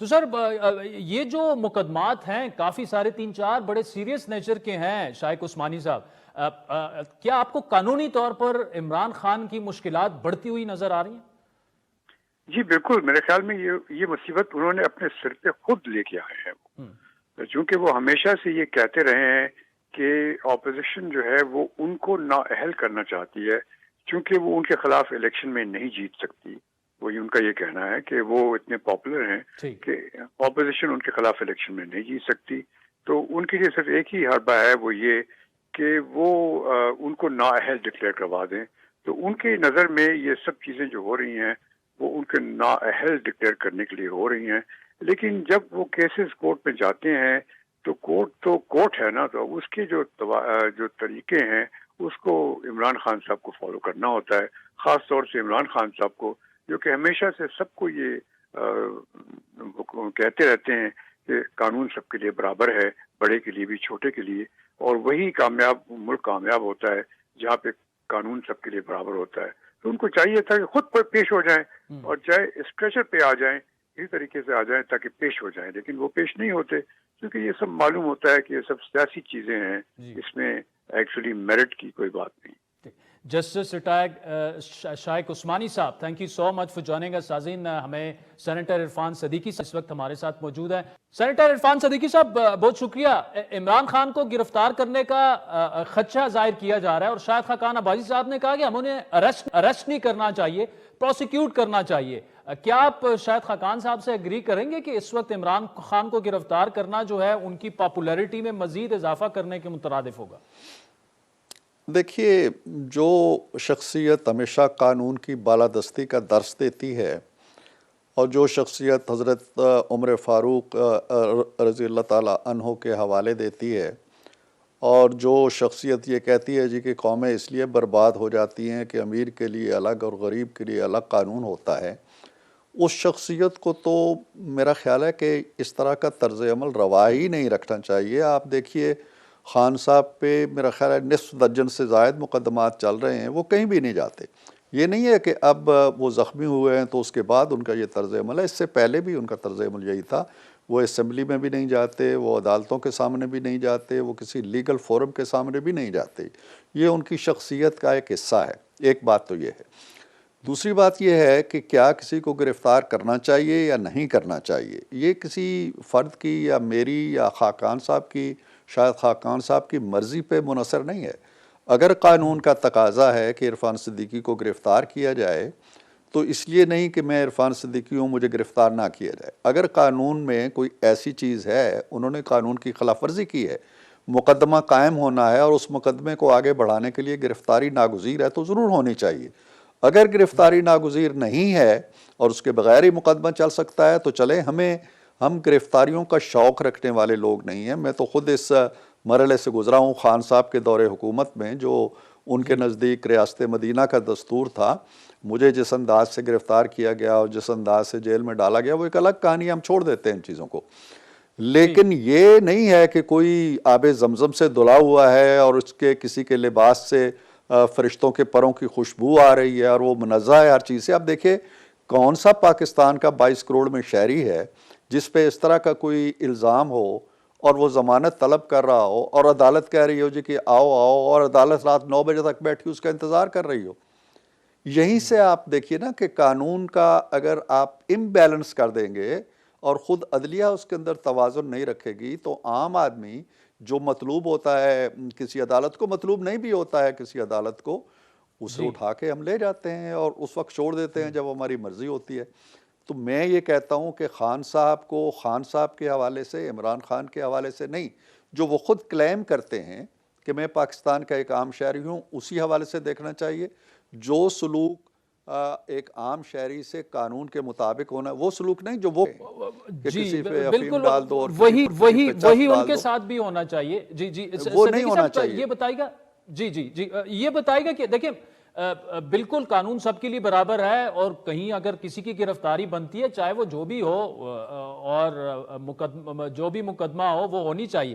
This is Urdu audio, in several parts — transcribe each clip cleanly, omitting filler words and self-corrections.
تو سر یہ جو مقدمات ہیں کافی سارے 3-4 بڑے سیریس نیچر کے ہیں شائق عثمانی صاحب، کیا آپ کو قانونی طور پر عمران خان کی مشکلات بڑھتی ہوئی نظر آ رہی ہیں؟ جی بالکل، میرے خیال میں یہ مصیبت انہوں نے اپنے سر پہ خود لے کے آئے ہیں، چونکہ وہ ہمیشہ سے یہ کہتے رہے ہیں کہ اپوزیشن جو ہے وہ ان کو نااہل کرنا چاہتی ہے، چونکہ وہ ان کے خلاف الیکشن میں نہیں جیت سکتی. وہی ان کا یہ کہنا ہے کہ وہ اتنے پاپولر ہیں کہ اپوزیشن ان کے خلاف الیکشن میں نہیں جیت سکتی. تو ان کے لیے صرف ایک ہی حربہ ہے، وہ یہ کہ وہ ان کو نااہل ڈکلیئر کروا دیں. تو ان کی نظر میں یہ سب چیزیں جو ہو رہی ہیں وہ ان کے نااہل ڈکلیئر کرنے کے لیے ہو رہی ہیں. لیکن جب وہ کیسز کورٹ میں جاتے ہیں تو کورٹ ہے نا، تو اس کے جو طریقے ہیں اس کو عمران خان صاحب کو فالو کرنا ہوتا ہے، خاص طور سے عمران خان صاحب کو، جو کہ ہمیشہ سے سب کو یہ کہتے رہتے ہیں کہ قانون سب کے لیے برابر ہے، بڑے کے لیے بھی چھوٹے کے لیے، اور وہی ملک کامیاب ہوتا ہے جہاں پہ قانون سب کے لیے برابر ہوتا ہے. تو ان کو چاہیے تھا کہ خود پیش ہو جائیں اور چاہے اسٹریچر پہ آ جائیں، اسی طریقے سے آ جائیں تاکہ پیش ہو جائیں، لیکن وہ پیش نہیں ہوتے کیونکہ یہ سب معلوم ہوتا ہے کہ یہ سب سیاسی چیزیں ہیں، اس میں ایکچولی میرٹ کی کوئی بات نہیں. Justice retired Shaiq Usmani sahab, thank you so much for joining us. سازین، ہمیں سینیٹر عرفان صدیقی اس وقت ہمارے ساتھ موجود ہیں. سینیٹر عرفان صدیقی صاحب، بہت شکریہ. عمران خان کو گرفتار کرنے کا خدشہ ظاہر کیا جا رہا ہے اور شاہد خاقان عباسی صاحب نے کہا کہ ہم انہیں ارسٹ نہیں کرنا چاہیے، پروسیکیوٹ کرنا چاہیے. کیا آپ شاہد خاقان صاحب سے اگری کریں گے کہ اس وقت عمران خان کو گرفتار کرنا جو ہے ان کی پاپولیرٹی میں مزید اضافہ کرنے کے مترادف ہوگا؟ دیکھیے، جو شخصیت ہمیشہ قانون کی بالادستی کا درس دیتی ہے اور جو شخصیت حضرت عمر فاروق رضی اللہ تعالیٰ عنہ کے حوالے دیتی ہے، اور جو شخصیت یہ کہتی ہے کہ قومیں اس لیے برباد ہو جاتی ہیں کہ امیر کے لیے الگ اور غریب کے لیے الگ قانون ہوتا ہے، اس شخصیت کو تو میرا خیال ہے کہ اس طرح کا طرز عمل روا ہی نہیں رکھنا چاہیے. آپ دیکھیے، خان صاحب پہ میرا خیال ہے نصف درجن سے زائد مقدمات چل رہے ہیں، وہ کہیں بھی نہیں جاتے. یہ نہیں ہے کہ اب وہ زخمی ہوئے ہیں تو اس کے بعد ان کا یہ طرز عمل ہے، اس سے پہلے بھی ان کا طرز عمل یہی تھا. وہ اسمبلی میں بھی نہیں جاتے، وہ عدالتوں کے سامنے بھی نہیں جاتے، وہ کسی لیگل فورم کے سامنے بھی نہیں جاتے. یہ ان کی شخصیت کا ایک حصہ ہے. ایک بات تو یہ ہے. دوسری بات یہ ہے کہ کیا کسی کو گرفتار کرنا چاہیے یا نہیں کرنا چاہیے، یہ کسی فرد کی یا میری یا خاقان صاحب کی، شاید خاقان صاحب کی مرضی پہ منحصر نہیں ہے. اگر قانون کا تقاضا ہے کہ عرفان صدیقی کو گرفتار کیا جائے تو اس لیے نہیں کہ میں عرفان صدیقی ہوں مجھے گرفتار نہ کیا جائے. اگر قانون میں کوئی ایسی چیز ہے، انہوں نے قانون کی خلاف ورزی کی ہے، مقدمہ قائم ہونا ہے اور اس مقدمے کو آگے بڑھانے کے لیے گرفتاری ناگزیر ہے تو ضرور ہونی چاہیے. اگر گرفتاری ناگزیر نہیں ہے اور اس کے بغیر ہی مقدمہ چل سکتا ہے تو چلے. ہم گرفتاریوں کا شوق رکھنے والے لوگ نہیں ہیں. میں تو خود اس مرحلے سے گزرا ہوں خان صاحب کے دور حکومت میں، جو ان کے نزدیک ریاست مدینہ کا دستور تھا. مجھے جس انداز سے گرفتار کیا گیا اور جس انداز سے جیل میں ڈالا گیا وہ ایک الگ کہانی، ہم چھوڑ دیتے ہیں ان چیزوں کو. لیکن یہ نہیں ہے کہ کوئی آب زمزم سے دھلا ہوا ہے اور اس کے کسی کے لباس سے فرشتوں کے پروں کی خوشبو آ رہی ہے اور وہ منزہ ہے ہر چیز سے. اب دیکھیں، کون سا پاکستان کا 22 کروڑ میں شہری ہے جس پہ اس طرح کا کوئی الزام ہو اور وہ ضمانت طلب کر رہا ہو اور عدالت کہہ رہی ہو کہ آؤ اور عدالت رات 9 بجے تک بیٹھی اس کا انتظار کر رہی ہو. یہیں سے آپ دیکھیے نا کہ قانون کا اگر آپ امبیلنس کر دیں گے اور خود عدلیہ اس کے اندر توازن نہیں رکھے گی تو عام آدمی جو مطلوب ہوتا ہے کسی عدالت کو، مطلوب نہیں بھی ہوتا ہے کسی عدالت کو، اسے اٹھا کے ہم لے جاتے ہیں اور اس وقت چھوڑ دیتے ہیں جب ہماری مرضی ہوتی ہے. تو میں یہ کہتا ہوں کہ خان صاحب کو خان صاحب کے حوالے سے، عمران خان کے حوالے سے نہیں، جو وہ خود کلیم کرتے ہیں کہ میں پاکستان کا ایک عام شہری ہوں، اسی حوالے سے دیکھنا چاہیے. جو سلوک ایک عام شہری سے قانون کے مطابق ہونا، وہ سلوک نہیں جو وہ جی بالکل وہی ان کے ساتھ بھی ہونا چاہیے. جی جی وہ نہیں ہونا چاہیے. یہ بتائے گا یہ بتائے گا کہ دیکھیں بالکل قانون سب کے لیے برابر ہے اور کہیں اگر کسی کی گرفتاری بنتی ہے چاہے وہ جو بھی ہو اور جو بھی مقدمہ ہو وہ ہونی چاہیے.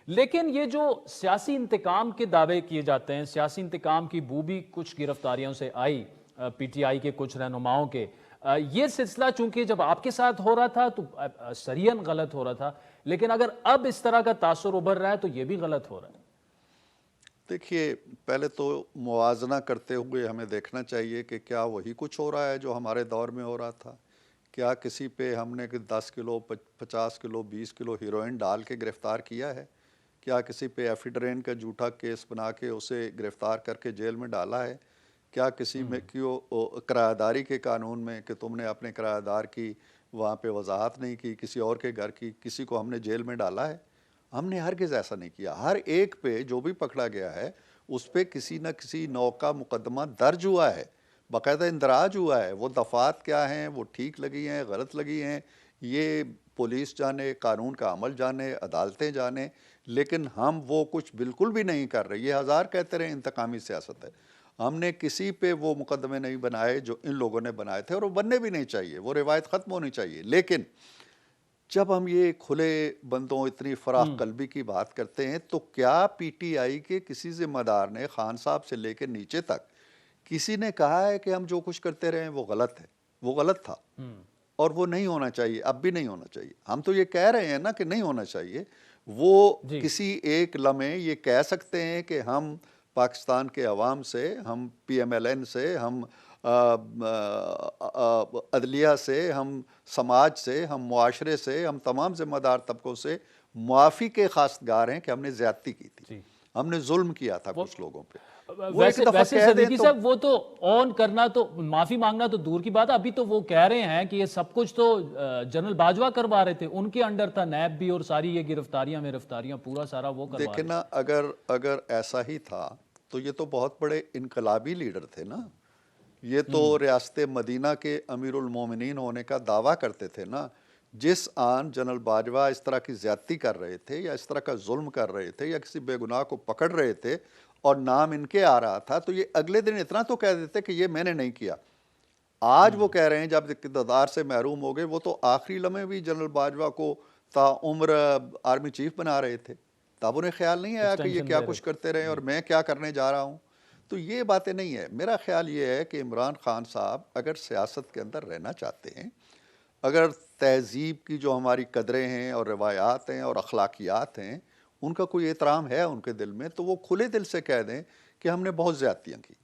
لیکن یہ جو سیاسی انتقام کے دعوے کیے جاتے ہیں، سیاسی انتقام کی بو بھی کچھ گرفتاریوں سے آئی پی ٹی آئی کے کچھ رہنماؤں کے، یہ سلسلہ چونکہ جب آپ کے ساتھ ہو رہا تھا تو سرین غلط ہو رہا تھا، لیکن اگر اب اس طرح کا تاثر ابھر رہا ہے تو یہ بھی غلط ہو رہا ہے۔ دیکھیے، پہلے تو موازنہ کرتے ہوئے ہمیں دیکھنا چاہیے کہ کیا وہی کچھ ہو رہا ہے جو ہمارے دور میں ہو رہا تھا؟ کیا کسی پہ ہم نے 10 کلو 50 کلو 20 کلو ہیروئن ڈال کے گرفتار کیا ہے؟ کیا کسی پہ ایفیڈرین کا جھوٹا کیس بنا کے اسے گرفتار کر کے جیل میں ڈالا ہے؟ کیا کسی میں کرایہ داری کے قانون میں کہ تم نے اپنے کرایہ دار کی وہاں پہ وضاحت نہیں کی، کسی اور کے گھر کی، کسی کو ہم نے جیل میں ڈالا ہے؟ ہم نے ہرگز ایسا نہیں کیا۔ ہر ایک پہ جو بھی پکڑا گیا ہے اس پہ کسی نہ کسی نوع کا مقدمہ درج ہوا ہے، باقاعدہ اندراج ہوا ہے۔ وہ دفعات کیا ہیں، وہ ٹھیک لگی ہیں، غلط لگی ہیں، یہ پولیس جانے، قانون کا عمل جانے، عدالتیں جانے، لیکن ہم وہ کچھ بالکل بھی نہیں کر رہے۔ یہ ہزار کہتے رہے انتقامی سیاست ہے، ہم نے کسی پہ وہ مقدمے نہیں بنائے جو ان لوگوں نے بنائے تھے، اور وہ بننے بھی نہیں چاہیے، وہ روایت ختم ہونی چاہیے۔ لیکن جب ہم یہ کھلے بندوں اتنی فراخ قلبی کی بات کرتے ہیں تو کیا پی ٹی آئی کے کسی ذمہ دار نے خان صاحب سے لے کے نیچے تک کسی نے کہا ہے کہ ہم جو کچھ کرتے رہے ہیں وہ غلط ہے؟ وہ غلط تھا اور وہ نہیں ہونا چاہیے، اب بھی نہیں ہونا چاہیے۔ ہم تو یہ کہہ رہے ہیں نا کہ نہیں ہونا چاہیے۔ وہ کسی ایک لمحے یہ کہہ سکتے ہیں کہ ہم پاکستان کے عوام سے، ہم پی ایم ایل این سے، ہم عدلیہ سے، ہم سماج سے، ہم معاشرے سے، ہم تمام ذمہ دار طبقوں سے معافی کے خواستگار ہیں کہ ہم نے زیادتی کی تھی، ہم نے ظلم کیا تھا کچھ لوگوں پہ۔ ویسے صدیقی صاحب وہ تو آن کرنا تو معافی مانگنا تو دور کی بات ہے، ابھی تو وہ کہہ رہے ہیں کہ یہ سب کچھ تو جنرل باجوہ کروا رہے تھے، ان کے انڈر تھا نیب بھی، اور ساری یہ گرفتاریاں پورا سارا وہ کروا رہے تھے۔ دیکھیں نا، اگر ایسا ہی تھا تو یہ تو بہت بڑے انقلابی لیڈر تھے نا، یہ تو ریاست مدینہ کے امیر المومنین ہونے کا دعویٰ کرتے تھے نا۔ جس آن جنرل باجوہ اس طرح کی زیادتی کر رہے تھے یا اس طرح کا ظلم کر رہے تھے یا کسی بے گناہ کو پکڑ رہے تھے اور نام ان کے آ رہا تھا، تو یہ اگلے دن اتنا تو کہہ دیتے کہ یہ میں نے نہیں کیا۔ آج وہ کہہ رہے ہیں جب اقتدار سے محروم ہو گئے، وہ تو آخری لمحے بھی جنرل باجوہ کو تا عمر آرمی چیف بنا رہے تھے، تب انہیں خیال نہیں آیا کہ یہ کیا کچھ کرتے رہے اور میں کیا کرنے جا رہا ہوں۔ تو یہ باتیں نہیں ہے۔ میرا خیال یہ ہے کہ عمران خان صاحب اگر سیاست کے اندر رہنا چاہتے ہیں، اگر تہذیب کی جو ہماری قدریں ہیں اور روایات ہیں اور اخلاقیات ہیں ان کا کوئی احترام ہے ان کے دل میں، تو وہ کھلے دل سے کہہ دیں کہ ہم نے بہت زیادتیاں کی،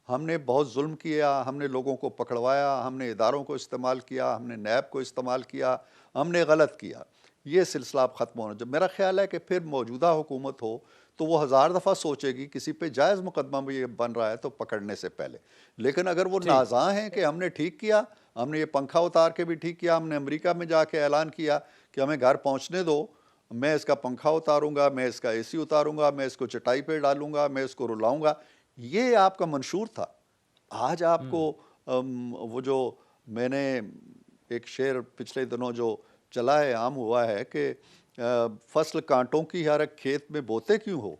ہم نے بہت ظلم کیا، ہم نے لوگوں کو پکڑوایا، ہم نے اداروں کو استعمال کیا، ہم نے نیب کو استعمال کیا، ہم نے غلط کیا۔ یہ سلسلہ اب ختم ہونا۔ جب میرا خیال ہے کہ پھر موجودہ حکومت ہو تو وہ 1000 دفعہ سوچے گی، کسی پہ جائز مقدمہ بھی یہ بن رہا ہے تو پکڑنے سے پہلے۔ لیکن اگر وہ نازاں ہیں کہ ہم نے ٹھیک کیا، ہم نے یہ پنکھا اتار کے بھی ٹھیک کیا، ہم نے امریکہ میں جا کے اعلان کیا کہ ہمیں گھر پہنچنے دو، میں اس کا پنکھا اتاروں گا، میں اس کا اے سی اتاروں گا، میں اس کو چٹائی پہ ڈالوں گا، میں اس کو رلاؤں گا، یہ آپ کا منشور تھا۔ آج آپ کو وہ جو میں نے ایک شعر پچھلے دنوں جو چلا ہے، عام ہوا ہے کہ فصل کانٹوں کی ہر ایک کھیت میں بوتے کیوں ہو،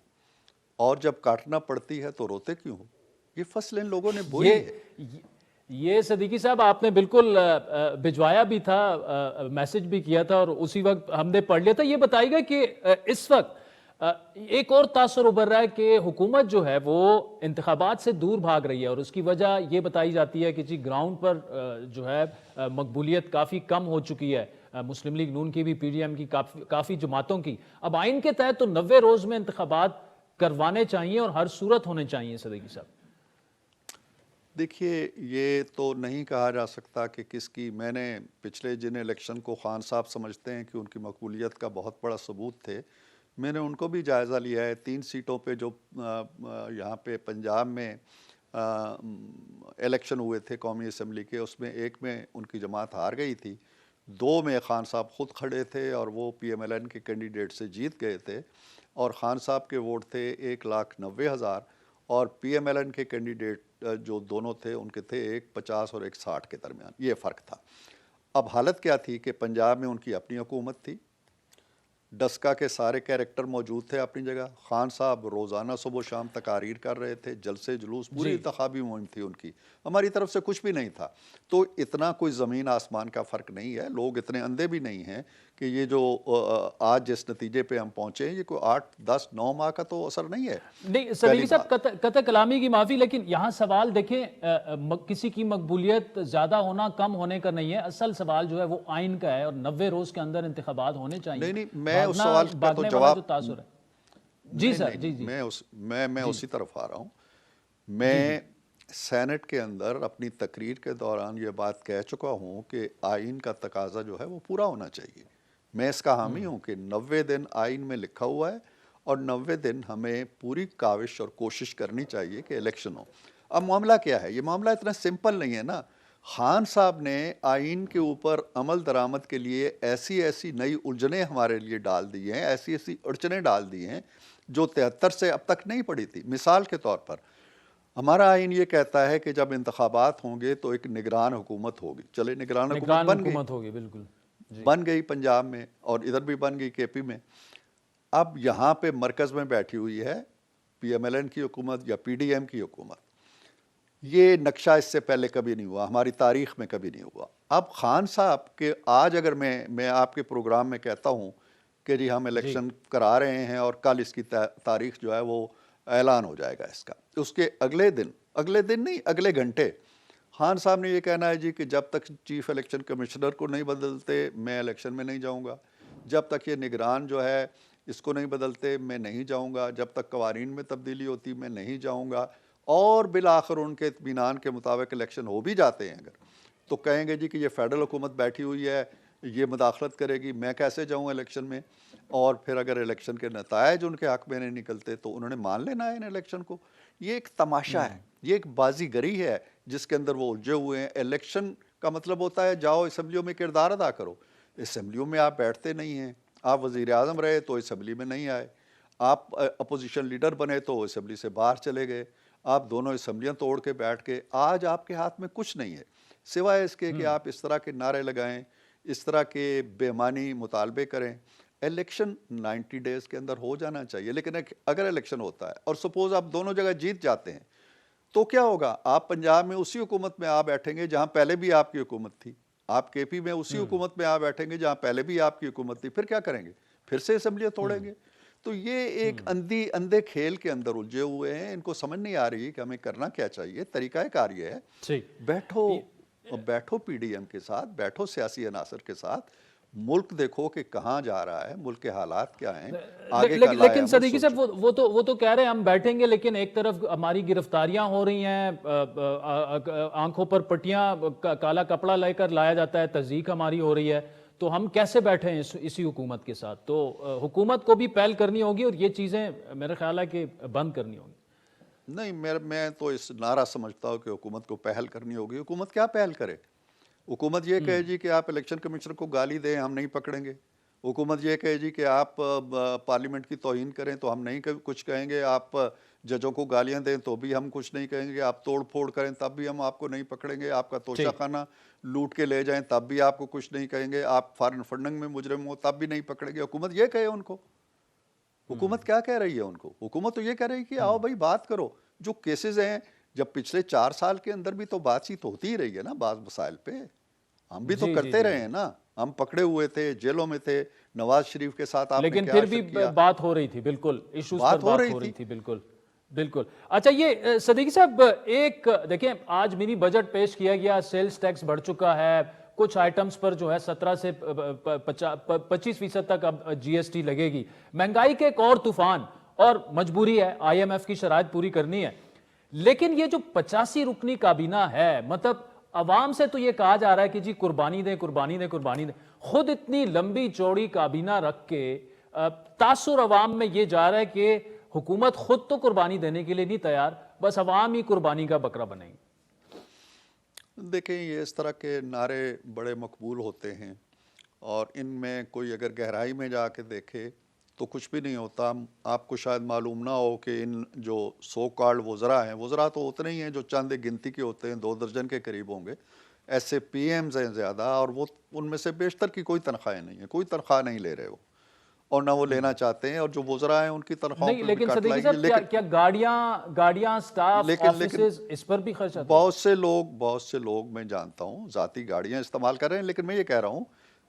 اور جب کاٹنا پڑتی ہے تو روتے کیوں ہو۔ یہ فصل ان لوگوں نے بوئی ہے۔ یہ صدیقی صاحب آپ نے بالکل بھجوایا بھی تھا، میسج بھی کیا تھا اور اسی وقت ہم نے پڑھ لیا تھا۔ یہ بتائیے گا کہ اس وقت ایک اور تاثر ابھر رہا ہے کہ حکومت جو ہے وہ انتخابات سے دور بھاگ رہی ہے، اور اس کی وجہ یہ بتائی جاتی ہے کہ جی گراؤنڈ پر جو ہے مقبولیت کافی کم ہو چکی ہے، مسلم لیگ نون کی بھی، پی ڈی ایم کی، کافی جماعتوں کی۔ اب آئین کے تحت تو 90 روز میں انتخابات کروانے چاہیے اور ہر صورت ہونے چاہیے صدیقی صاحب۔ دیکھیے، یہ تو نہیں کہا جا سکتا کہ کس کی، میں نے پچھلے جن الیکشن کو خان صاحب سمجھتے ہیں کہ ان کی مقبولیت کا بہت بڑا ثبوت تھے، میں نے ان کو بھی جائزہ لیا ہے۔ 3 سیٹوں پہ جو یہاں پہ پنجاب میں الیکشن ہوئے تھے قومی اسمبلی کے، اس میں ایک میں ان کی جماعت ہار گئی تھی، 2 میں خان صاحب خود کھڑے تھے اور وہ پی ایم ایل این کے کینڈیڈیٹ سے جیت گئے تھے، اور خان صاحب کے ووٹ تھے 1,90,000 اور پی ایم ایل این کے کینڈیڈیٹ جو دونوں تھے ان کے تھے 1,50 اور 1,60 کے درمیان، یہ فرق تھا۔ اب حالت کیا تھی کہ پنجاب میں ان کی اپنی حکومت تھی، ڈسکا کے سارے کیریکٹر موجود تھے اپنی جگہ، خان صاحب روزانہ صبح و شام تقاریر کر رہے تھے، جلسے جلوس، پوری انتخابی مہم تھی ان کی، ہماری طرف سے کچھ بھی نہیں تھا۔ تو اتنا کوئی زمین آسمان کا فرق نہیں ہے، لوگ اتنے اندھے بھی نہیں ہیں کہ یہ جو آج جس نتیجے پہ ہم پہنچے ہیں یہ کوئی 8 10 9 ماہ کا تو اثر نہیں ہے. نہیں صدیقی صاحب، قطع کلامی کی معافی، لیکن یہاں سوال دیکھیں کسی کی مقبولیت زیادہ ہونا کم ہونے کا نہیں ہے، اصل سوال جو ہے وہ آئین کا ہے اور 90 روز کے اندر انتخابات ہونے چاہیے. نہیں میں اس سوال کا تو جواب تاثر ہے. جی سر، جی جی میں اسی طرف آ رہا ہوں. میں سینٹ کے اندر اپنی تقریر کے دوران یہ بات کہہ چکا ہوں کہ آئین کا تقاضا جو ہے وہ پورا ہونا چاہیے. میں اس کا حامی ہوں کہ 90 دن آئین میں لکھا ہوا ہے اور 90 دن ہمیں پوری کاوش اور کوشش کرنی چاہیے کہ الیکشن ہو. اب معاملہ کیا ہے؟ یہ معاملہ اتنا سمپل نہیں ہے نا. خان صاحب نے آئین کے اوپر عمل درآمد کے لیے ایسی نئی الجھنیں ہمارے لیے ڈال دی ہیں، ایسی اڑچنیں ڈال دی ہیں جو 73 سے اب تک نہیں پڑی تھی. مثال کے طور پر ہمارا آئین یہ کہتا ہے کہ جب انتخابات ہوں گے تو ایک نگران حکومت ہوگی. چلے نگران حکومت ہوگی، بالکل بن گئی پنجاب میں اور ادھر بھی بن گئی کے پی میں. اب یہاں پہ مرکز میں بیٹھی ہوئی ہے پی ایم ایل این کی حکومت یا پی ڈی ایم کی حکومت. یہ نقشہ اس سے پہلے کبھی نہیں ہوا، ہماری تاریخ میں کبھی نہیں ہوا. اب خان صاحب کے آج اگر میں آپ کے پروگرام میں کہتا ہوں کہ جی ہم الیکشن کرا رہے ہیں اور کل اس کی تاریخ جو ہے وہ اعلان ہو جائے گا اس کا، اس کے اگلے دن نہیں اگلے گھنٹے خان صاحب نے یہ کہنا ہے جی کہ جب تک چیف الیکشن کمشنر کو نہیں بدلتے میں الیکشن میں نہیں جاؤں گا، جب تک یہ نگران جو ہے اس کو نہیں بدلتے میں نہیں جاؤں گا، جب تک قوانین میں تبدیلی ہوتی میں نہیں جاؤں گا. اور بالآخر ان کے اطمینان کے مطابق الیکشن ہو بھی جاتے ہیں اگر تو کہیں گے جی کہ یہ فیڈرل حکومت بیٹھی ہوئی ہے، یہ مداخلت کرے گی، میں کیسے جاؤں الیکشن میں. اور پھر اگر الیکشن کے نتائج ان کے حق میں نہیں نکلتے تو انہوں نے مان لینا ہے ان الیکشن کو. یہ ایک تماشا ہے، یہ ایک بازی گری ہے جس کے اندر وہ الجھے ہوئے ہیں. الیکشن کا مطلب ہوتا ہے جاؤ اسمبلیوں میں کردار ادا کرو. اسمبلیوں میں آپ بیٹھتے نہیں ہیں. آپ وزیر اعظم رہے تو اسمبلی میں نہیں آئے، آپ اپوزیشن لیڈر بنے تو اسمبلی سے باہر چلے گئے، آپ دونوں اسمبلیاں توڑ کے بیٹھ کے. آج آپ کے ہاتھ میں کچھ نہیں ہے سوائے اس کے کہ آپ اس طرح کے نعرے لگائیں، اس طرح کے بے معنی مطالبے کریں. الیکشن 90 ڈیز کے اندر ہو جانا چاہیے. لیکن اگر الیکشن ہوتا ہے اور سپوز آپ دونوں جگہ جیت جاتے ہیں تو کیا ہوگا؟ آپ پنجاب میں اسی حکومت میں آ بیٹھیں گے جہاں پہلے بھی آپ کی حکومت تھی، آپ کے پی میں اسی حکومت میں آ بیٹھیں گے جہاں پہلے بھی آپ کی حکومت تھی. پھر کیا کریں گے؟ پھر سے اسمبلیاں توڑیں گے. تو یہ ایک اندھے کھیل کے اندر الجھے ہوئے ہیں. ان کو سمجھ نہیں آ رہی کہ ہمیں کرنا کیا چاہیے. طریقہ کار یہ ہے بیٹھو پی ڈی ایم کے ساتھ، بیٹھو سیاسی عناصر کے ساتھ، ملک دیکھو کہ کہاں جا رہا ہے، ملک کے حالات کیا ہیں، آگے کا لائے لیکن صدیقی صاحب وہ تو کہہ رہے ہیں ہم بیٹھیں گے، لیکن ایک طرف ہماری گرفتاریاں ہو رہی ہیں، آنکھوں پر پٹیاں کالا کپڑا لے کر لایا جاتا ہے، تضییق ہماری ہو رہی ہے. تو ہم کیسے بیٹھیں اسی حکومت کے ساتھ؟ تو حکومت کو بھی پہل کرنی ہوگی اور یہ چیزیں میرا خیال ہے کہ بند کرنی ہوگی. نہیں میں تو اس نعرہ سمجھتا ہوں کہ حکومت کو پہل کرنی ہوگی. حکومت کیا پہل کرے؟ حکومت یہ کہے جی کہ آپ الیکشن کمیشنر کو گالی دیں ہم نہیں پکڑیں گے. حکومت یہ کہے جی کہ آپ پارلیمنٹ کی توہین کریں تو ہم نہیں کچھ کہیں گے، آپ ججوں کو گالیاں دیں تو بھی ہم کچھ نہیں کہیں گے، آپ توڑ پھوڑ کریں تب بھی ہم آپ کو نہیں پکڑیں گے، آپ کا توشہ خانہ لوٹ کے لے جائیں تب بھی آپ کو کچھ نہیں کہیں گے، آپ فارن فنڈنگ میں مجرم ہو تب بھی نہیں پکڑیں گے. حکومت یہ کہے ان کو. حکومت کیا کہہ رہی ہے ان کو؟ حکومت تو یہ کہہ رہی ہے کہ آؤ بھائی بات کرو. جو کیسز ہیں جب پچھلے 4 سال کے اندر بھی تو بات چیت ہوتی ہی رہی ہے نا بعض مسائل پہ، ہم بھی تو کرتے رہے ہیں نا. ہم پکڑے ہوئے تھے، جیلوں میں تھے، نواز شریف کے ساتھ آپ نے لیکن پھر بھی بات ہو رہی تھی، بالکل ایشوز پر بات ہو رہی تھی. بالکل. اچھا یہ صدیقی صاحب ایک دیکھیں آج منی بجٹ پیش کیا گیا، سیلز ٹیکس بڑھ چکا ہے، کچھ آئٹمز پر جو ہے 17 سے 25% تک اب جی ایس ٹی لگے گی. مہنگائی کے ایک اور طوفان اور مجبوری ہے، آئی ایم ایف کی شرائط پوری کرنی ہے. لیکن یہ جو 85 رکنی کابینہ ہے، مطلب عوام سے تو یہ کہا جا رہا ہے کہ جی قربانی دیں قربانی دیں قربانی دیں. خود اتنی لمبی چوڑی کابینہ رکھ کے تاثر عوام میں یہ جا رہا ہے کہ حکومت خود تو قربانی دینے کے لیے نہیں تیار، بس عوام ہی قربانی کا بکرا بنیں گے. دیکھیں یہ اس طرح کے نعرے بڑے مقبول ہوتے ہیں اور ان میں کوئی اگر گہرائی میں جا کے دیکھے تو کچھ بھی نہیں ہوتا. آپ کو شاید معلوم نہ ہو کہ ان جو سو کالڈ وزراء ہیں، وزراء تو اتنے ہی ہیں جو چند گنتی کے ہوتے ہیں، 2 درجن کے قریب ہوں گے. ایسے پی ایمز ہیں زیادہ اور وہ ان میں سے بیشتر کی کوئی تنخواہیں نہیں ہیں، کوئی تنخواہ نہیں لے رہے وہ اور نہ وہ لینا چاہتے ہیں. اور جو وزراء ہیں ان کی تنخواہوں پر بھی کٹ لائیں گے. لیکن کیا گاڑیاں سٹاف آفیسز اس پر بھی خرچ آتا ہے؟ بہت سے لوگ میں جانتا ہوں ذاتی گاڑیاں استعمال کر رہے ہیں. لیکن میں یہ کہہ رہا ہوں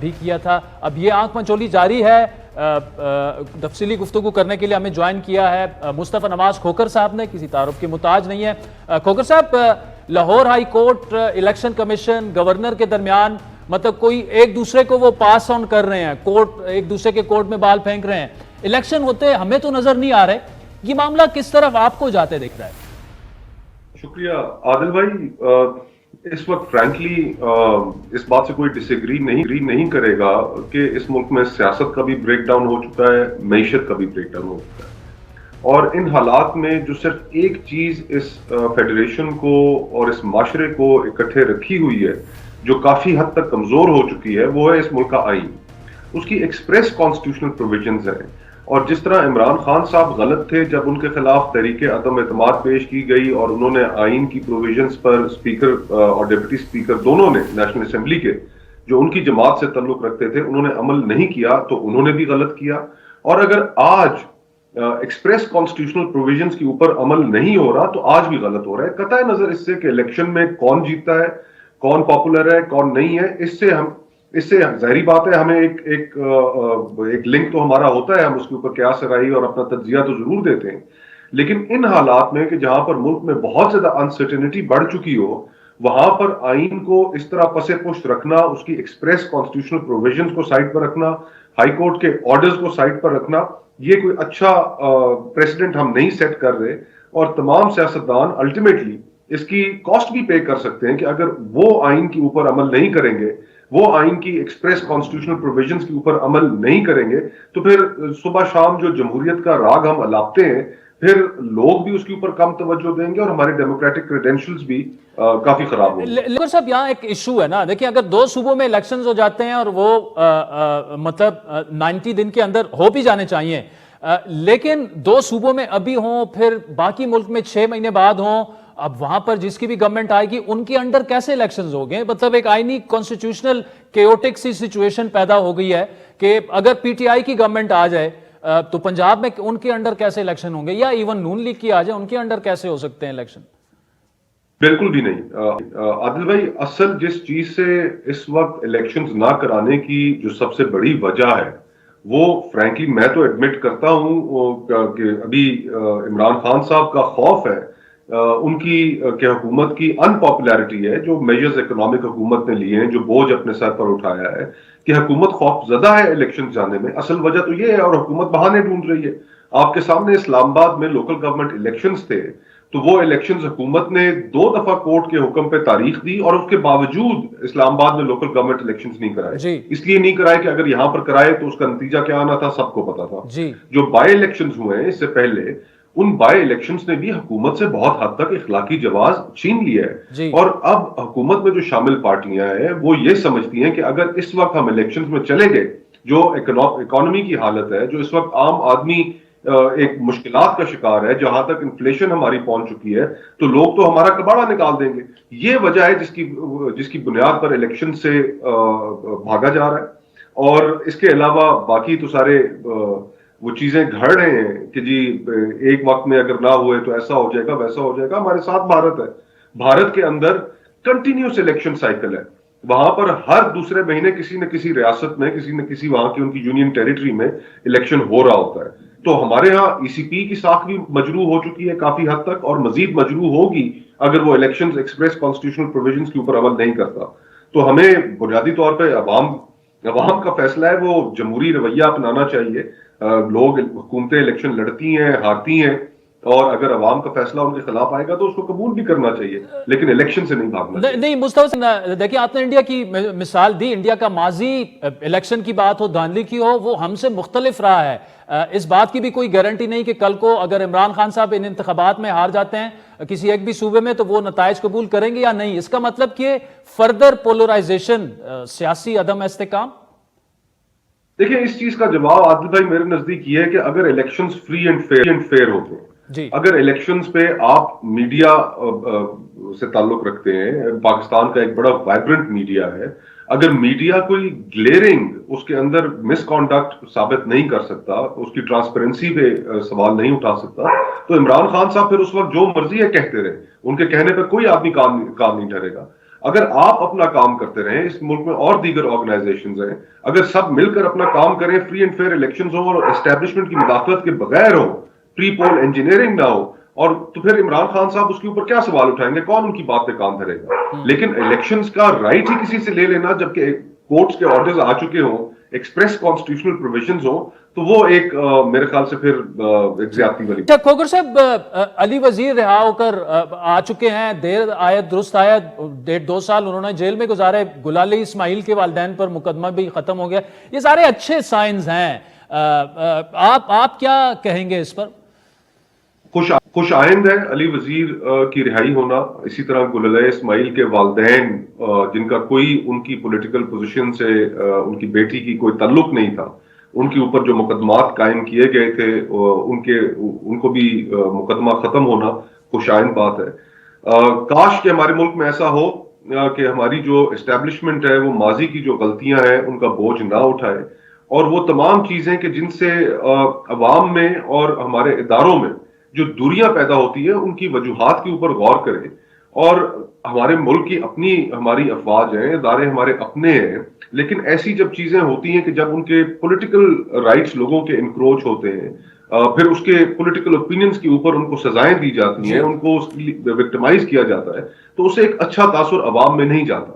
بھی کیا تھا. اب یہ آنکھ منچولی جاری ہے. تفصیلی گفتگو کرنے کے لیے ہمیں جوائن کیا ہے مصطفیٰ نواز کھوکھر صاحب نے, کسی تعارف کے محتاج نہیں ہے. کھوکھر صاحب, Lahore high court, election commission, governor کے درمیان مطلب کوئی ایک دوسرے کو وہ پاس آن کر رہے ہیں, کورٹ ایک دوسرے کے کورٹ میں بال پھینک رہے ہیں. الیکشن ہوتے ہمیں تو نظر نہیں آ رہے. یہ معاملہ کس طرف آپ کو جاتے دکھ رہا ہے؟ شکریہ عادل بھائی. اس وقت فرینکلی اس بات سے کوئی ڈس ایگری نہیں کرے گا کہ اس ملک میں سیاست کا بھی بریک ڈاؤن ہو چکا ہے, معیشت کا بھی بریک ڈاؤن ہو چکا ہے, اور ان حالات میں جو صرف ایک چیز اس فیڈریشن کو اور اس معاشرے کو اکٹھے رکھی ہوئی ہے, جو کافی حد تک کمزور ہو چکی ہے, وہ ہے اس ملک کا آئین. اس کی ایکسپریس کانسٹیٹیوشنل پروویژنز ہیں, اور جس طرح عمران خان صاحب غلط تھے جب ان کے خلاف تحریک عدم اعتماد پیش کی گئی اور انہوں نے آئین کی پروویژنز پر اسپیکر اور ڈپٹی اسپیکر دونوں نے نیشنل اسمبلی کے جو ان کی جماعت سے تعلق رکھتے تھے انہوں نے عمل نہیں کیا, تو انہوں نے بھی غلط کیا. اور اگر آج ایکسپریس کانسٹیٹیوشنل پروویژنز کے اوپر عمل نہیں ہو رہا تو آج بھی غلط ہو رہا ہے. قطع نظر اس سے کہ الیکشن میں کون جیتتا ہے, کون پاپولر ہے, کون نہیں ہے, اس سے ظاہری بات ہے ہمیں ایک لنک تو ہمارا ہوتا ہے, ہم اس کے اوپر قیاس رائے اور اپنا تجزیہ تو ضرور دیتے ہیں. لیکن ان حالات میں کہ جہاں پر ملک میں بہت زیادہ انسرٹینٹی بڑھ چکی ہو, وہاں پر آئین کو اس طرح پسے پشت رکھنا, اس کی ایکسپریس کانسٹیٹیوشنل پروویژنز کو سائڈ پر رکھنا, ہائی کورٹ کے آرڈرز کو سائڈ پر رکھنا, یہ کوئی اچھا پریسیڈنٹ ہم نہیں سیٹ کر رہے. اور تمام سیاستدان الٹیمیٹلی اس کی کاسٹ بھی پے کر سکتے ہیں کہ اگر وہ آئین کے اوپر عمل نہیں کریں گے, وہ آئین کی ایکسپریس کانسٹیٹیوشنل پروویژنز کے اوپر عمل نہیں کریں گے, تو پھر صبح شام جو جمہوریت کا راگ ہم الاپتے ہیں, پھر لوگ بھی اس کے اوپر کم توجہ دیں گے اور ہمارے ڈیموکریٹک کریڈینشلز بھی کافی خراب ہوں گے. لیکن صاحب یہاں ایک ایشو ہے نا, دیکھیں اگر 2 صوبوں میں الیکشنز ہو جاتے ہیں اور وہ مطلب 90 دن کے اندر ہو بھی جانے چاہیے, لیکن 2 صوبوں میں ابھی ہوں, پھر باقی ملک میں 6 مہینے بعد ہوں, اب وہاں پر جس کی بھی گورنمنٹ آئے گی ان کے انڈر کیسے الیکشنز ہو گئے؟ مطلب ایک آئینی کانسٹیٹیوشنل کیوٹک سی سچویشن پیدا ہو گئی ہے کہ اگر پی ٹی آئی کی گورنمنٹ آ جائے تو پنجاب میں ان کے انڈر کیسے الیکشن ہوں گے, یا ایون نون لیگ کی آ جائے ان کے انڈر کیسے ہو سکتے ہیں الیکشن؟ بالکل بھی نہیں عادل بھائی. اصل جس چیز سے اس وقت الیکشنز نہ کرانے کی جو سب سے بڑی وجہ ہے, وہ فرینکلی میں تو ایڈمٹ کرتا ہوں کہ ابھی عمران خان صاحب کا خوف ہے ان کی کہ حکومت کی ان پاپولیرٹی ہے, جو میجرز اکنامک حکومت نے لیے ہیں, جو بوجھ اپنے سر پر اٹھایا ہے, کہ حکومت خوف زدہ ہے الیکشن جانے میں. اصل وجہ تو یہ ہے, اور حکومت بہانے ڈھونڈ رہی ہے. آپ کے سامنے اسلام آباد میں لوکل گورنمنٹ الیکشنز تھے, تو وہ الیکشنز حکومت نے 2 دفعہ کورٹ کے حکم پہ تاریخ دی, اور اس کے باوجود اسلام آباد میں لوکل گورنمنٹ الیکشنز نہیں کرائے. اس لیے نہیں کرائے کہ اگر یہاں پر کرائے تو اس کا نتیجہ کیا آنا تھا سب کو پتا تھا. جو بائی الیکشنز ہوئے ہیں اس سے پہلے, ان بائی الیکشنز نے بھی حکومت سے بہت حد تک اخلاقی جواز چھین لیا ہے. اور اب حکومت میں جو شامل پارٹیاں ہیں وہ یہ سمجھتی ہیں کہ اگر اس وقت ہم الیکشنز میں چلے گئے, جو اکانومی کی حالت ہے, جو اس وقت عام آدمی ایک مشکلات کا شکار ہے, جہاں تک انفلیشن ہماری پہنچ چکی ہے, تو لوگ تو ہمارا کباڑا نکال دیں گے. یہ وجہ ہے جس کی بنیاد پر الیکشن سے بھاگا جا رہا ہے. اور اس کے علاوہ باقی تو سارے وہ چیزیں گھڑ رہے ہیں کہ جی ایک وقت میں اگر نہ ہوئے تو ایسا ہو جائے گا, ویسا ہو جائے گا. ہمارے ساتھ بھارت ہے, بھارت کے اندر کنٹینیوس الیکشن سائیکل ہے. وہاں پر ہر دوسرے مہینے کسی نہ کسی ریاست میں, کسی نہ کسی وہاں کی ان کی یونین ٹیریٹری میں الیکشن ہو رہا ہوتا ہے. تو ہمارے ہاں ای سی پی کی ساکھ بھی مجروح ہو چکی ہے کافی حد تک, اور مزید مجروح ہوگی اگر وہ الیکشنز ایکسپریس کانسٹیٹیوشنل پروویژنز کے اوپر عمل نہیں کرتا. تو ہمیں بنیادی طور پہ عوام کا فیصلہ ہے, وہ جمہوری رویہ اپنانا چاہیے. لوگ حکومتیں الیکشن لڑتی ہیں, ہارتی ہیں, اور اگر عوام کا فیصلہ ان کے خلاف آئے گا تو اس کو قبول بھی کرنا چاہیے, لیکن الیکشن سے نہیں بھاگنا چاہیے. نہیں مصطفیٰ, دیکھیں آپ نے انڈیا کی مثال دی. انڈیا کا ماضی الیکشن کی بات ہو, دھاندلی کی ہو, وہ ہم سے مختلف رہا ہے. اس بات کی بھی کوئی گارنٹی نہیں کہ کل کو اگر عمران خان صاحب ان انتخابات میں ہار جاتے ہیں کسی ایک بھی صوبے میں, تو وہ نتائج قبول کریں گے یا نہیں. اس کا مطلب کہ فردر پولرائزیشن, سیاسی عدم استحکام. دیکھیں اس چیز کا جواب عادل بھائی میرے نزدیک یہ ہے کہ اگر الیکشنز فری اینڈ فیئر ہوتے ہیں, اگر الیکشنز پہ آپ میڈیا سے تعلق رکھتے ہیں, پاکستان کا ایک بڑا وائبرنٹ میڈیا ہے, اگر میڈیا کوئی گلیئرنگ اس کے اندر مس کانڈکٹ ثابت نہیں کر سکتا, اس کی ٹرانسپیرنسی پہ سوال نہیں اٹھا سکتا, تو عمران خان صاحب پھر اس وقت جو مرضی ہے کہتے رہے, ان کے کہنے پہ کوئی آدمی کام نہیں ٹھہرے گا. اگر آپ اپنا کام کرتے رہیں، اس ملک میں اور دیگر آرگنائزیشنز ہیں، اگر سب مل کر اپنا کام کریں، فری اینڈ فیئر الیکشنز ہوں اور اسٹیبلشمنٹ کی مداخلت کے بغیر ہوں، پری پول انجینئرنگ نہ ہو، اور تو پھر عمران خان صاحب اس کے اوپر کیا سوال اٹھائیں گے؟ کون ان کی بات پہ کام دھرے گا؟ لیکن الیکشنز کا رائٹ ہی کسی سے لے لینا جبکہ کورٹس کے آرڈرز آ چکے ہوں، ایکسپریس کانسٹیٹیوشنل پروویژنز ہوں، تو وہ ایک میرے خیال سے پھر ایک زیادتی والی۔ کھوکھر صاحب، علی وزیر رہا ہو کر آ چکے ہیں، دیر آیا درست آیا، 1.5-2 سال انہوں نے جیل میں گزارے، گلالئی اسماعیل کے والدین پر مقدمہ بھی ختم ہو گیا، یہ سارے اچھے سائنز ہیں، آپ کیا کہیں گے اس پر؟ خوش آئند ہے علی وزیر کی رہائی ہونا، اسی طرح گلالئی اسماعیل کے والدین جن کا کوئی ان کی پولیٹیکل پوزیشن سے ان کی بیٹی کی کوئی تعلق نہیں تھا، ان کے اوپر جو مقدمات قائم کیے گئے تھے ان کو بھی مقدمہ ختم ہونا خوش آئند بات ہے۔ کاش کہ ہمارے ملک میں ایسا ہو کہ ہماری جو اسٹیبلشمنٹ ہے وہ ماضی کی جو غلطیاں ہیں ان کا بوجھ نہ اٹھائے، اور وہ تمام چیزیں کہ جن سے عوام میں اور ہمارے اداروں میں جو دوریاں پیدا ہوتی ہیں ان کی وجوہات کے اوپر غور کریں۔ اور ہمارے ملک کی اپنی ہماری افواج ہیں، ادارے ہمارے اپنے ہیں، لیکن ایسی جب چیزیں ہوتی ہیں کہ جب ان کے پولیٹیکل رائٹس لوگوں کے انکروچ ہوتے ہیں، پھر اس کے پولیٹیکل اوپینینز کے اوپر ان کو سزائیں دی جاتی ہیں، ان کو وکٹمائز کیا جاتا ہے، تو اسے ایک اچھا تاثر عوام میں نہیں جاتا۔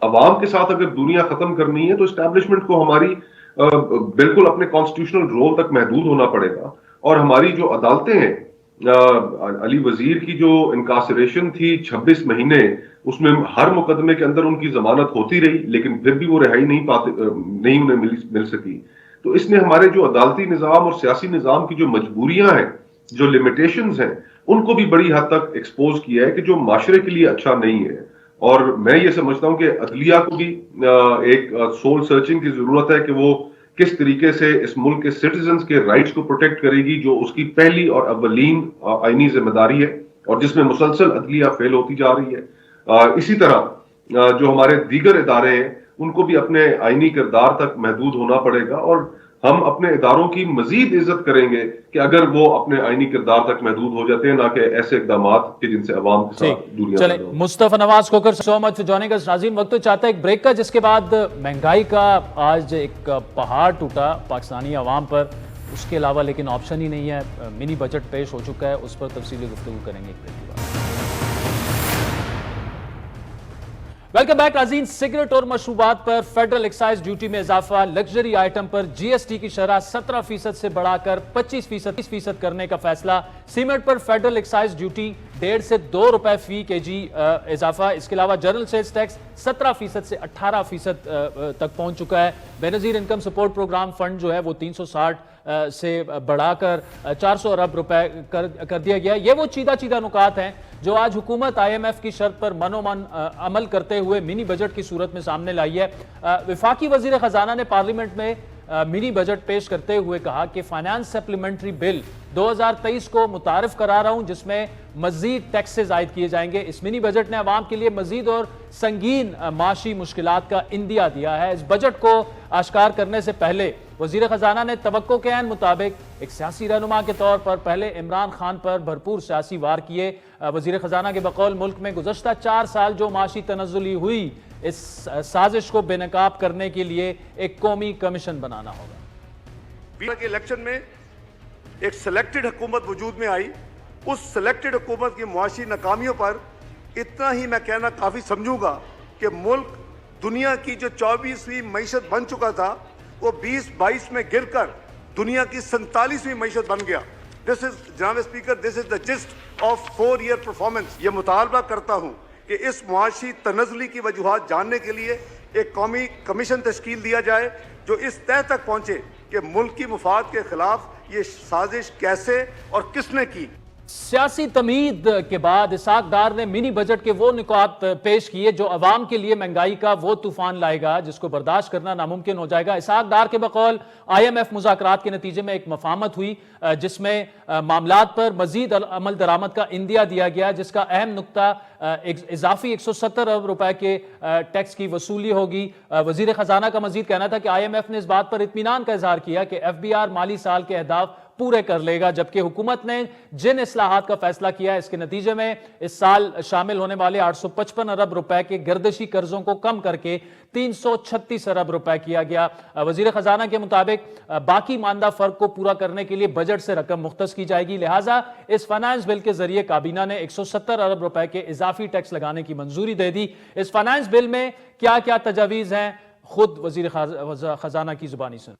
عوام کے ساتھ اگر دنیا ختم کرنی ہے تو اسٹیبلشمنٹ کو ہماری بالکل اپنے کانسٹیٹیوشنل رول تک محدود ہونا پڑے گا، اور ہماری جو عدالتیں ہیں، علی وزیر کی جو انکارسریشن تھی 26 مہینے، اس میں ہر مقدمے کے اندر ان کی ضمانت ہوتی رہی، لیکن پھر بھی وہ رہائی نہیں انہیں مل سکی۔ تو اس نے ہمارے جو عدالتی نظام اور سیاسی نظام کی جو مجبوریاں ہیں، جو لمیٹیشنز ہیں، ان کو بھی بڑی حد تک ایکسپوز کیا ہے کہ جو معاشرے کے لیے اچھا نہیں ہے۔ اور میں یہ سمجھتا ہوں کہ عدلیہ کو بھی ایک سول سرچنگ کی ضرورت ہے کہ وہ کس طریقے سے اس ملک کے سٹیزنز کے رائٹس کو پروٹیکٹ کرے گی، جو اس کی پہلی اور اولین آئینی ذمہ داری ہے، اور جس میں مسلسل عدلیہ فیل ہوتی جا رہی ہے۔ اسی طرح جو ہمارے دیگر ادارے ہیں ان کو بھی اپنے آئینی کردار تک محدود ہونا پڑے گا، اور ہم اپنے اداروں کی مزید عزت کریں گے کہ اگر وہ اپنے آئینی کردار تک محدود ہو جاتے ہیں، نہ کہ ایسے اقدامات کہ جن سے عوام کے ساتھ دوریاں چلیں، مصطفیٰ نواز کھوکھر سو مچ فار جوائننگ اس۔ ناظرین، وقت تو چاہتا ہے ایک بریک کا، جس کے بعد مہنگائی کا آج ایک پہاڑ ٹوٹا پاکستانی عوام پر، اس کے علاوہ لیکن آپشن ہی نہیں ہے، منی بجٹ پیش ہو چکا ہے، اس پر تفصیلی گفتگو کریں گے ایک بریک کے بعد۔ ویلکم بیک ناظرین، سگریٹ اور مشروبات پر فیڈرل ایکسائز ڈیوٹی میں اضافہ، لگژری آئٹم پر جی ایس ٹی کی شرح 17% سے بڑھا کر 25% کرنے کا فیصلہ، سیمنٹ پر فیڈرل ایکسائز ڈیوٹی 1.5 سے 2 روپے فی کے جی اضافہ، اس کے علاوہ جنرل سیلز ٹیکس 17% سے 18% تک پہنچ چکا ہے۔ بے نظیر انکم سپورٹ پروگرام فنڈ جو ہے وہ 360 سے بڑھا کر 400 ارب روپے کر دیا گیا۔ یہ وہ چیدہ نکات ہیں جو آج حکومت آئی ایم ایف کی شرط پر من عمل کرتے ہوئے منی بجٹ کی صورت میں سامنے لائی ہے۔ وفاقی وزیر خزانہ نے پارلیمنٹ میں منی بجٹ پیش کرتے ہوئے کہا کہ فائنانس سپلیمنٹری بل 2023 کو متعارف کرا رہا ہوں، جس میں مزید ٹیکسز عائد کیے جائیں گے۔ اس منی بجٹ نے عوام کے لیے مزید اور سنگین معاشی مشکلات کا اندیا دیا ہے۔ اس بجٹ کو آشکار کرنے سے پہلے وزیر خزانہ نے توقع کے عین مطابق ایک سیاسی رہنما کے طور پر پہلے عمران خان پر بھرپور سیاسی وار کیے۔ وزیر خزانہ کے بقول ملک میں گزشتہ 4 سال جو معاشی تنزلی ہوئی، اس سازش کو بے نقاب کرنے کے لیے ایک قومی کمیشن بنانا ہوگا۔ بیمہ کے الیکشن میں ایک سلیکٹڈ حکومت وجود میں آئی، اس سلیکٹڈ حکومت کی معاشی ناکامیوں پر اتنا ہی میں کہنا کافی سمجھوں گا کہ ملک دنیا کی جو 24ویں معیشت بن چکا تھا وہ 2022 میں گر کر دنیا کی 47ویں معیشت بن گیا۔ جناب speaker, this is the gist of 4 year performance. یہ مطالبہ کرتا ہوں کہ اس معاشی تنزلی کی وجوہات جاننے کے لیے ایک قومی کمیشن تشکیل دیا جائے جو اس طے تک پہنچے کہ ملک کی مفاد کے خلاف یہ سازش کیسے اور کس نے کی۔ سیاسی تمہید کے بعد اسحاق ڈار نے منی بجٹ کے وہ نکات پیش کیے جو عوام کے لیے مہنگائی کا وہ طوفان لائے گا جس کو برداشت کرنا ناممکن ہو جائے گا۔ اسحاق ڈار کے بقول آئی ایم ایف مذاکرات کے نتیجے میں ایک مفاہمت ہوئی جس میں معاملات پر مزید عمل درآمد کا اندیا دیا گیا، جس کا اہم نقطہ اضافی 170 ارب روپے کے ٹیکس کی وصولی ہوگی۔ وزیر خزانہ کا مزید کہنا تھا کہ آئی ایم ایف نے اس بات پر اطمینان کا اظہار کیا کہ ایف بی آر مالی سال کے اہداف پورے کر لے گا, جبکہ حکومت نے جن اصلاحات کا فیصلہ کیا ہے اس کے نتیجے میں اس سال شامل ہونے والے 855 ارب روپے کے گردشی قرضوں کو کم کر کے 336 ارب روپے کیا گیا. وزیر خزانہ کے مطابق باقی ماندہ فرق کو پورا کرنے کے لیے بجٹ سے رقم مختص کی جائے گی, لہٰذا اس فائنانس بل کے ذریعے کابینہ نے 170 ارب روپے کے اضافی ٹیکس لگانے کی منظوری دے دی. اس فائنانس بل میں کیا کیا تجاویز ہیں, خود وزیر خزانہ کی زبانی سن.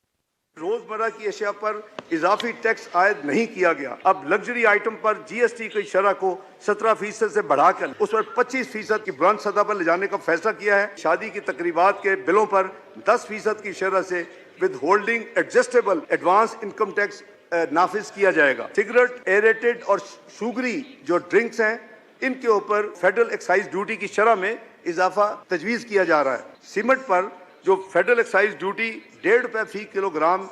روزمرہ کی اشیاء پر اضافی ٹیکس عائد نہیں کیا گیا. اب لگژری آئٹم پر جی ایس ٹی کی شرح کو 17% سے بڑھا کر اس پر 25% کی بلند سطح پر لے جانے کا فیصلہ کیا ہے. شادی کی تقریبات کے بلوں پر 10% کی شرح سے withholding adjustable advance income tax نافذ کیا جائے گا. سگریٹ, ایریٹڈ اور شوگری جو ڈرنکس ہیں ان کے اوپر فیڈرل ایکسائز ڈیوٹی کی شرح میں اضافہ تجویز کیا جا رہا ہے. سیمنٹ پر جو فیڈرل ایکسائز ڈیوٹی 1.5 روپے فی کلو گرام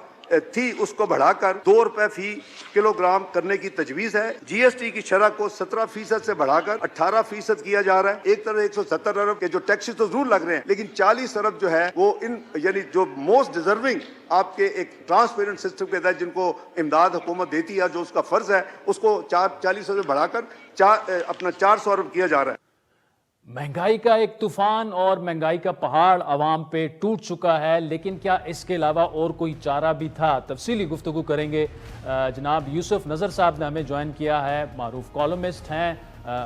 تھی اس کو بڑھا کر 2 روپے فی کلو گرام کرنے کی تجویز ہے. جی ایس ٹی کی شرح کو 17% سے بڑھا کر 18% کیا جا رہا ہے. ایک طرف 170 ارب کے جو ٹیکسز تو ضرور لگ رہے ہیں, لیکن 40 ارب جو ہے وہ ان یعنی جو موسٹ ڈیزرونگ آپ کے ایک ٹرانسپیرنٹ سسٹم کے تحت جن کو امداد حکومت دیتی ہے, جو اس کا فرض ہے, اس کو 40 سے بڑھا کر اپنا 400 ارب کیا جا رہا ہے. مہنگائی کا ایک طوفان اور مہنگائی کا پہاڑ عوام پہ ٹوٹ چکا ہے, لیکن کیا اس کے علاوہ اور کوئی چارہ بھی تھا؟ تفصیلی گفتگو کریں گے. جناب یوسف نظر صاحب نے ہمیں جوائن کیا ہے, معروف کالمسٹ ہیں,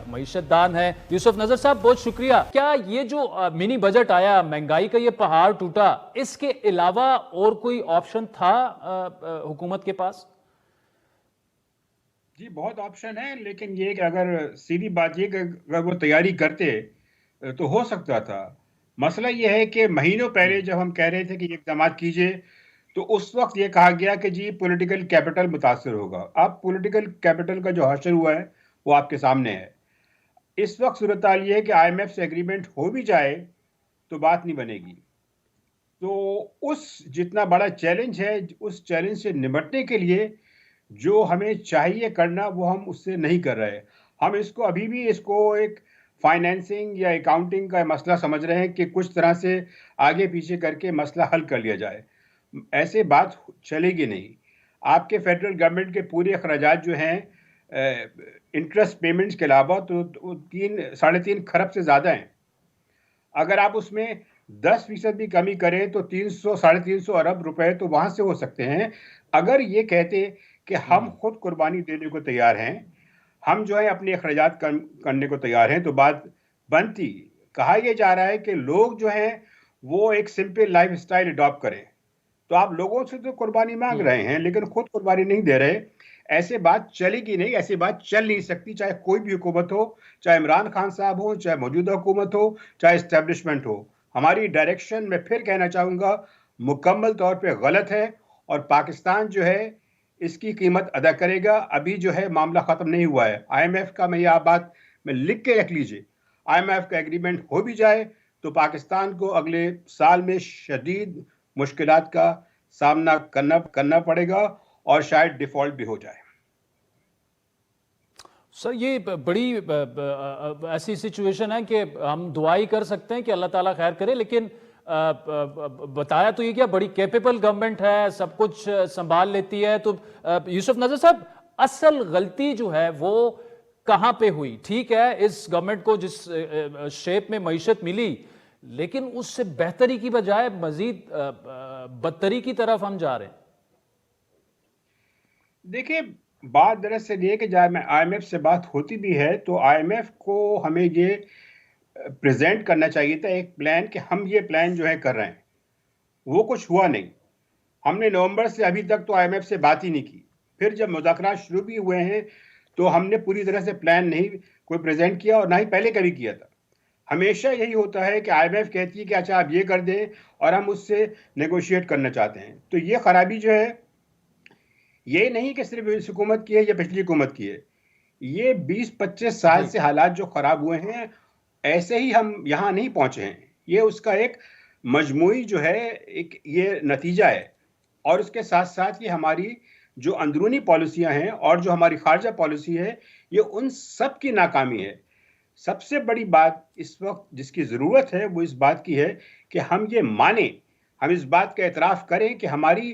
معیشت دان ہے. یوسف نظر صاحب بہت شکریہ. کیا یہ جو منی بجٹ آیا, مہنگائی کا یہ پہاڑ ٹوٹا, اس کے علاوہ اور کوئی آپشن تھا حکومت کے پاس؟ جی بہت آپشن ہے, لیکن یہ کہ اگر سیدھی بات یہ کہ اگر وہ تیاری کرتے تو ہو سکتا تھا. مسئلہ یہ ہے کہ مہینوں پہلے جب ہم کہہ رہے تھے کہ یہ اقدامات کیجئے تو اس وقت یہ کہا گیا کہ جی پولیٹیکل کیپٹل متاثر ہوگا. اب پولیٹیکل کیپٹل کا جو حشر ہوا ہے وہ آپ کے سامنے ہے. اس وقت صورتحال یہ ہے کہ آئی ایم ایف سے ایگریمنٹ ہو بھی جائے تو بات نہیں بنے گی. تو اس جتنا بڑا چیلنج ہے, اس چیلنج سے نمٹنے کے لیے جو ہمیں چاہیے کرنا وہ ہم اس سے نہیں کر رہے. ہم اس کو ابھی بھی اس کو ایک فائنینسنگ یا اکاؤنٹنگ کا مسئلہ سمجھ رہے ہیں کہ کچھ طرح سے آگے پیچھے کر کے مسئلہ حل کر لیا جائے. ایسے بات چلے گی نہیں. آپ کے فیڈرل گورنمنٹ کے پورے اخراجات جو ہیں انٹرسٹ پیمنٹس کے علاوہ تو 3.5 کھرب سے زیادہ ہیں. اگر آپ اس میں 10% بھی کمی کریں تو 300-350 ارب روپے تو وہاں سے ہو سکتے ہیں. اگر یہ کہتے کہ ہم خود قربانی دینے کو تیار ہیں, ہم جو ہے اپنے اخراجات کرنے کو تیار ہیں, تو بات بنتی. کہا یہ جا رہا ہے کہ لوگ جو ہیں وہ ایک سمپل لائف اسٹائل اڈاپٹ کریں, تو آپ لوگوں سے تو قربانی مانگ رہے ہیں لیکن خود قربانی نہیں دے رہے. ایسے بات چلے گی نہیں, ایسی بات چل نہیں سکتی, چاہے کوئی بھی حکومت ہو, چاہے عمران خان صاحب ہو, چاہے موجودہ حکومت ہو, چاہے اسٹیبلشمنٹ ہو. ہماری ڈائریکشن میں پھر کہنا چاہوں گا مکمل طور پہ غلط ہے, اور پاکستان جو ہے اس کی قیمت ادا کرے گا. ابھی جو ہے معاملہ ختم نہیں ہوا ہے. آئی ایم ایف کا میں یہ بات میں لکھ کے رکھ لیجئے, آئی ایم ایف کا ایگریمنٹ ہو بھی جائے تو پاکستان کو اگلے سال میں شدید مشکلات کا سامنا کرنا پڑے گا اور شاید ڈیفالٹ بھی ہو جائے. سر یہ بڑی ایسی سچویشن ہے کہ ہم دعائی کر سکتے ہیں کہ اللہ تعالیٰ خیر کرے, لیکن بتایا تو یہ کیا بڑی کیپیبل گورنمنٹ ہے, سب کچھ سنبھال لیتی ہے. تو یوسف نظر صاحب, اصل غلطی جو ہے وہ کہاں پہ ہوئی؟ ٹھیک ہے اس گورنمنٹ کو جس شیپ میں معیشت ملی, لیکن اس سے بہتری کی بجائے مزید بدتری کی طرف ہم جا رہے ہیں. دیکھیں بات دراصل یہ کہ جب میں آئی ایم ایف سے بات ہوتی بھی ہے تو آئی ایم ایف کو ہمیں یہ پریزنٹ کرنا چاہیے تھا ایک پلان کہ ہم یہ پلان جو ہے کر رہے ہیں. وہ کچھ ہوا نہیں. ہم نے نومبر سے ابھی تک تو آئی ایم ایف سے بات ہی نہیں کی. پھر جب مذاکرات شروع بھی ہوئے ہیں تو ہم نے پوری طرح سے پلان نہیں کوئی پریزنٹ کیا, اور نہ ہی پہلے کبھی کیا تھا. ہمیشہ یہی ہوتا ہے کہ آئی ایم ایف کہتی ہے کہ اچھا آپ یہ کر دیں اور ہم اس سے نیگوشیٹ کرنا چاہتے ہیں. تو یہ خرابی جو ہے یہ نہیں کہ صرف اس حکومت کی ہے یا پچھلی حکومت کی ہے, یہ 20-25 سال سے حالات جو خراب ہوئے ہیں ایسے ہی ہم یہاں نہیں پہنچے ہیں. یہ اس کا ایک مجموعی جو ہے ایک یہ نتیجہ ہے, اور اس کے ساتھ ساتھ یہ ہماری جو اندرونی پالیسیاں ہیں اور جو ہماری خارجہ پالیسی ہے یہ ان سب کی ناکامی ہے. سب سے بڑی بات اس وقت جس کی ضرورت ہے وہ اس بات کی ہے کہ ہم یہ مانیں, ہم اس بات کا اعتراف کریں کہ ہماری